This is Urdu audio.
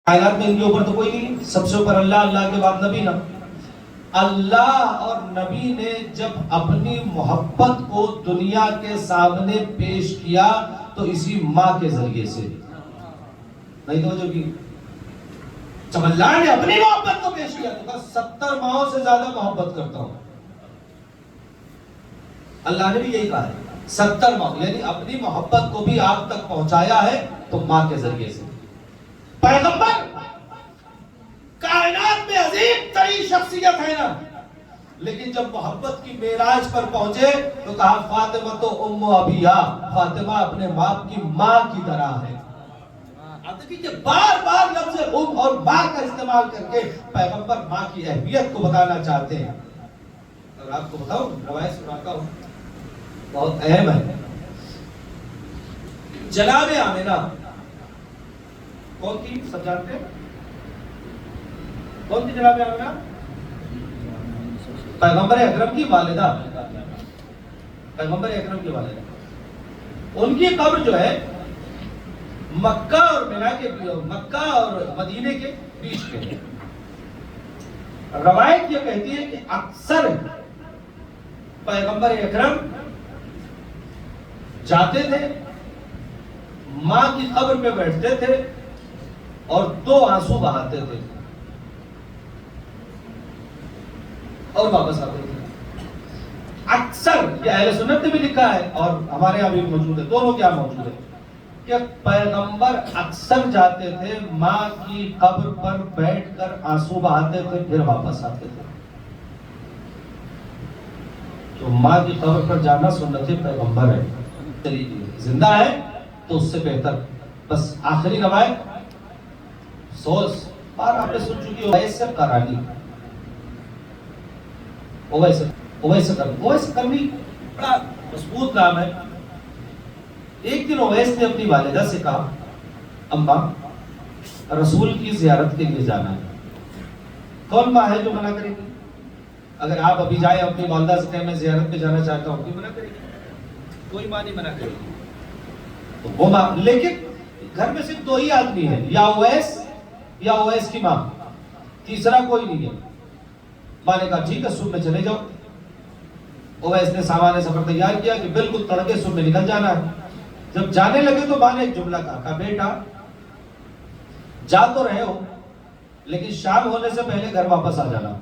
کائنات میں ان کے اوپر تو کوئی نہیں، سب سے اوپر اللہ، اللہ کے بعد نبی نا۔ اللہ اور نبی نے جب اپنی محبت کو دنیا کے سامنے پیش کیا تو اسی ماں کے ذریعے سے، نہیں توجہ کی؟ جب اللہ نے اپنی محبت کو پیش کیا تو کہا 70 ماہوں سے زیادہ محبت کرتا ہوں۔ اللہ نے بھی یہی کہا ہے 70 ماہ، یعنی اپنی محبت کو بھی آپ تک پہنچایا ہے تو ماں کے ذریعے سے۔ پیغمبر کائنات میں عظیم ترین شخصیت ہے نا، لیکن جب محبت کی معراج پر پہنچے تو کہا فاطمہ تو ام ابیہا، فاطمہ اپنے باپ کی ماں کی طرح ہے۔ آپ دیکھیں کہ بار بار لفظ ام اور ماں کا استعمال کر کے پیغمبر ماں کی اہمیت کو بتانا چاہتے ہیں۔ اور آپ کو بتاؤں، روایت سناتا ہوں، بہت اہم ہے۔ جناب آمنہ کون تھی؟ سب جانتے ہیں کون تھی جناب آمنہ؟ پیغمبر اکرم کی والدہ، پیغمبر اکرم کی والدہ۔ ان کی قبر جو ہے مکہ اور مکہ اور مدینے کے بیچ میں ہے۔ روایت یہ کہتی ہے کہ اکثر پیغمبر اکرم جاتے تھے، ماں کی قبر پہ بیٹھتے تھے اور 2 آنسو بہاتے تھے اور واپس آتے تھے۔ اکثر، یہ اہل سنت نے بھی لکھا ہے اور ہمارے یہاں بھی موجود ہے، دونوں کیا موجود ہے کہ پیغمبر اکثر جاتے تھے، ماں کی قبر پر بیٹھ کر آنسو بہاتے تھے، پھر واپس آتے تھے۔ تو ماں کی قبر پر جانا سنت پیغمبر ہے، زندہ ہے تو اس سے بہتر۔ بس آخری روایت سوز بار آپ نے سن چکی، اویس کرانی، اویس کرنی بڑا مضبوط نام ہے۔ ایک دن اویس نے اپنی والدہ سے کہا اماں رسول کی زیارت کے لیے جانا ہے۔ کون ماں ہے جو منع کرے گی؟ اگر آپ ابھی جائیں اپنی والدہ سے کہیں میں زیارت پہ جانا چاہتا ہوں، کوئی منع کرے گی؟ کوئی ماں نہیں منع کرے گی۔ تو وہ ماں، لیکن گھر میں صرف 2 ہی آدمی ہیں، یا اویس یا اویس کی ماں، تیسرا کوئی نہیں ہے۔ ماں نے کہا ٹھیک ہے صبح میں چلے جاؤ۔ اویس نے سامان سفر تیار کیا کہ بالکل تڑکے صبح میں نکل جانا ہے۔ جب جانے لگے تو ماں نے ایک جملہ کہا بیٹا جا تو رہے ہو لیکن شام ہونے سے پہلے گھر واپس آ جانا۔